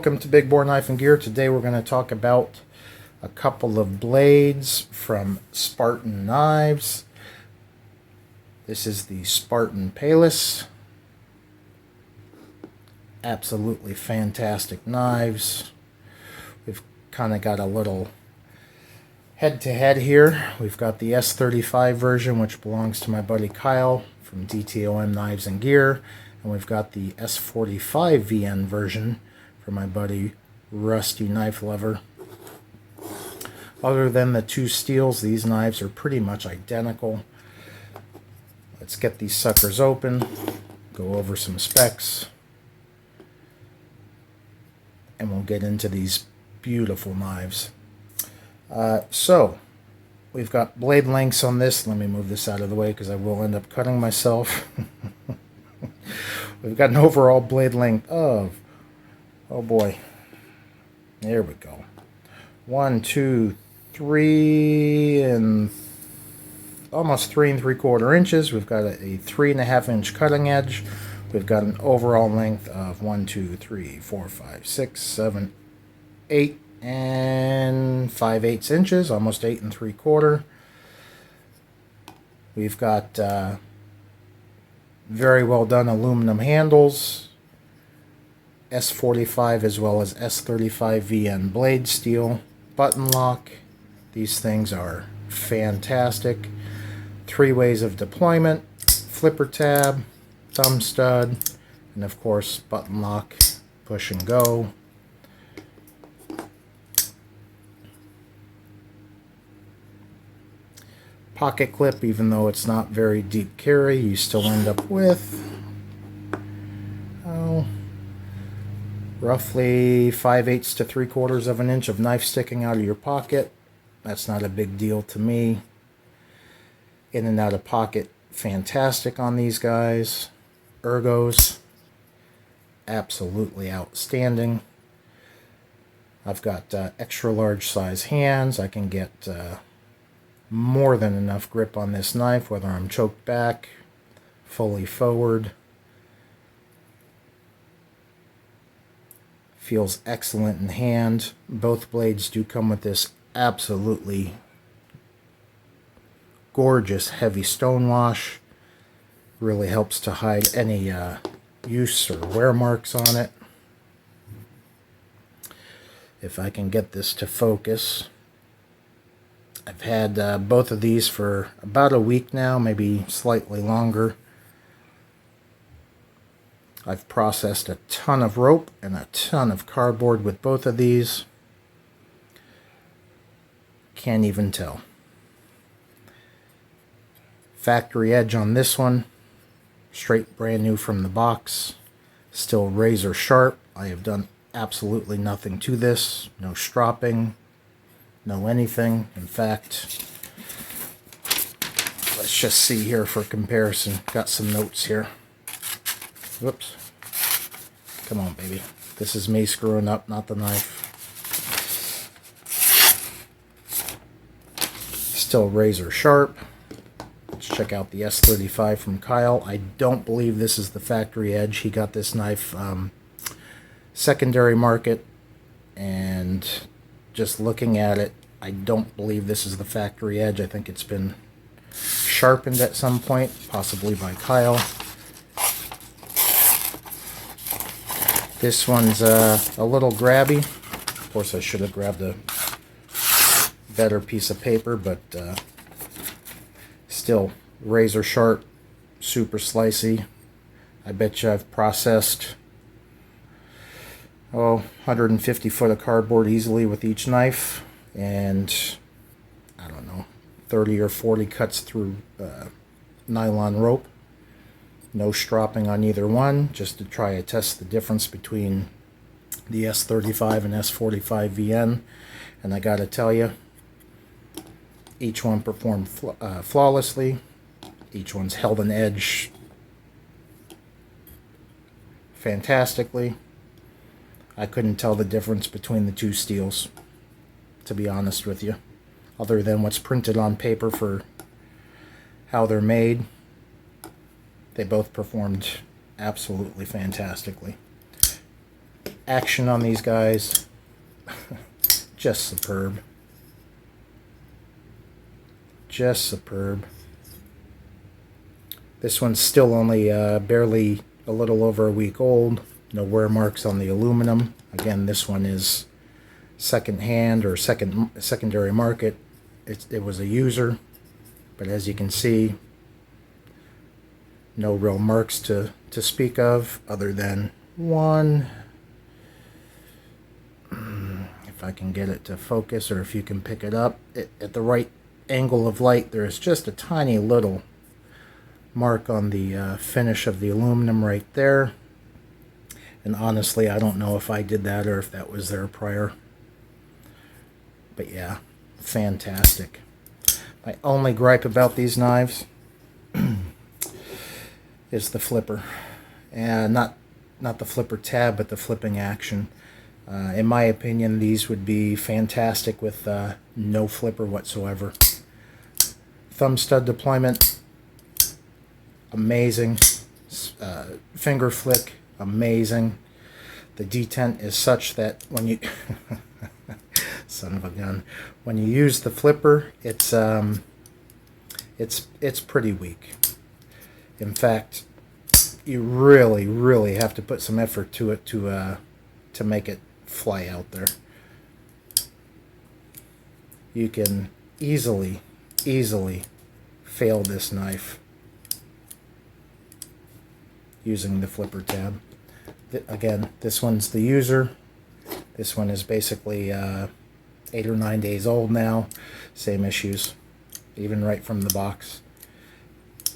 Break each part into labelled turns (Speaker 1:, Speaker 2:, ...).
Speaker 1: Welcome to Big Bore Knife and Gear. Today we're going to talk about a couple of blades from Spartan knives. This is the Spartan Pallas. Absolutely fantastic knives. We've kind of got a little head-to-head here. We've got the S35 version, which belongs to my buddy Kyle from DTOM Knives and Gear. And we've got the S45 VN version for my buddy Rusty Knife Lover. Other than the two steels, these knives are pretty much identical. Let's get these suckers open, go over some specs, and we'll get into these beautiful knives. So, we've got blade lengths on this. Let me move this out of the way because I will end up cutting myself. We've got an overall blade length of, oh boy, there we go, 1, 2, 3, and almost 3 3/4 inches. We've got a 3.5 inch cutting edge. We've got an overall length of 1, 2, 3, 4, 5, 6, 7, 8, and 5/8 inches, almost 8 3/4. We've got very well done aluminum handles, S45 as well as S35 VN blade steel, button lock. These things are fantastic. 3 ways of deployment, flipper tab, thumb stud, and of course button lock, push and go. Pocket clip, even though it's not very deep carry, you still end up with roughly 5/8 to 3/4 of an inch of knife sticking out of your pocket. That's not a big deal to me. In and out of pocket, fantastic on these guys. Ergos, absolutely outstanding. I've got extra large size hands. I can get more than enough grip on this knife, whether I'm choked back, fully forward. Feels excellent in hand. Both blades do come with this absolutely gorgeous heavy stone wash. Really helps to hide any use or wear marks on it. If I can get this to focus. I've had both of these for about a week now, maybe slightly longer. I've processed a ton of rope and a ton of cardboard with both of these. Can't even tell. Factory edge on this one. Straight brand new from the box. Still razor sharp. I have done absolutely nothing to this. No stropping. No anything. In fact, let's just see here for comparison. Got some notes here. Whoops. Come on, baby. This is me screwing up, not the knife. Still razor sharp. Let's check out the S35 from Kyle. I don't believe this is the factory edge. He got this knife secondary market, and just looking at it, I don't believe this is the factory edge. I think it's been sharpened at some point, possibly by Kyle. This one's a little grabby. Of course, I should have grabbed a better piece of paper, but still razor sharp, super slicey. I bet you I've processed 150 foot of cardboard easily with each knife, and I don't know, 30 or 40 cuts through nylon rope. No stropping on either one, just to try to test the difference between the S35 and S45 VN. And I gotta tell you, each one performed flawlessly. Each one's held an edge fantastically. I couldn't tell the difference between the two steels, to be honest with you, other than what's printed on paper for how they're made. They both performed absolutely fantastically. Action on these guys, just superb. Just superb. This one's still only barely a little over a week old. No wear marks on the aluminum. Again, this one is second-hand or secondary market. It was a user, but as you can see, no real marks to speak of, other than one. If I can get it to focus, or if you can pick it up at the right angle of light, there is just a tiny little mark on the finish of the aluminum right there. And honestly, I don't know if I did that or if that was there prior. But yeah, fantastic. My only gripe about these knives is the flipper. And not the flipper tab, but the flipping action. In my opinion, these would be fantastic with no flipper whatsoever. Thumb stud deployment, amazing. Finger flick, amazing. The detent is such that when you son of a gun, when you use the flipper, it's pretty weak. In fact, you really have to put some effort to it to make it fly out there. You can easily fail this knife using the flipper tab. Again, this one's the user. This one is basically 8 or 9 days old now. Same issues, even right from the box.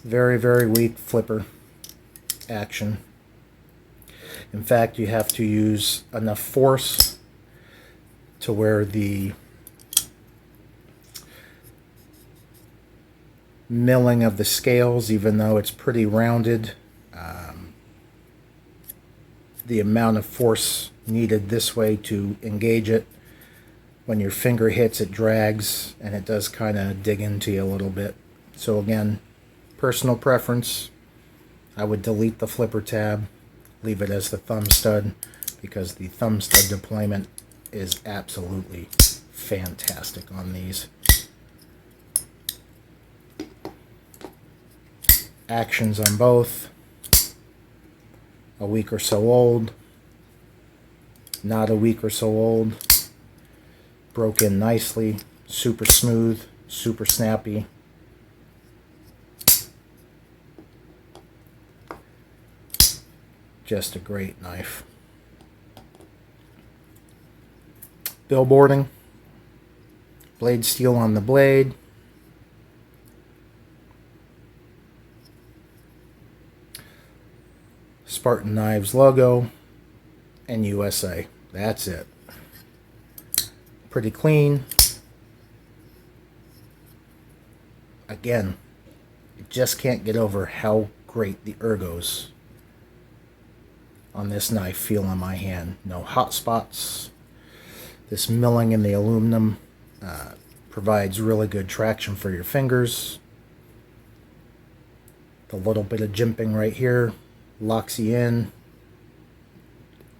Speaker 1: Very weak flipper action. In fact, you have to use enough force to where the milling of the scales, even though it's pretty rounded, the amount of force needed this way to engage it, when your finger hits, it drags, and it does kind of dig into you a little bit. So again, personal preference, I would delete the flipper tab, leave it as the thumb stud, because the thumb stud deployment is absolutely fantastic on these. Actions on both, a week or so old, not a week or so old, broke in nicely, super smooth, super snappy. Just a great knife. Billboarding, blade steel on the blade. Spartan Knives logo and USA. That's it. Pretty clean. Again, you just can't get over how great the ergos on this knife feel on my hand. No hot spots. This milling in the aluminum provides really good traction for your fingers. The little bit of jimping right here locks you in.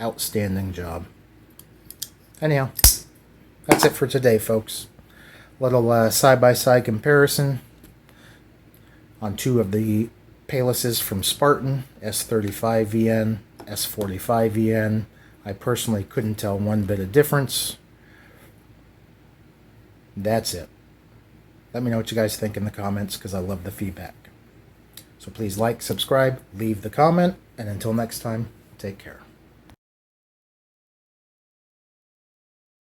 Speaker 1: Outstanding job. Anyhow, that's it for today, folks. Little side-by-side comparison on two of the Pallas's from Spartan, S35 VN, S45 VN. I personally couldn't tell one bit of difference. That's it. Let me know what you guys think in the comments, because I love the feedback. So please like, subscribe, leave the comment, and until next time, take care.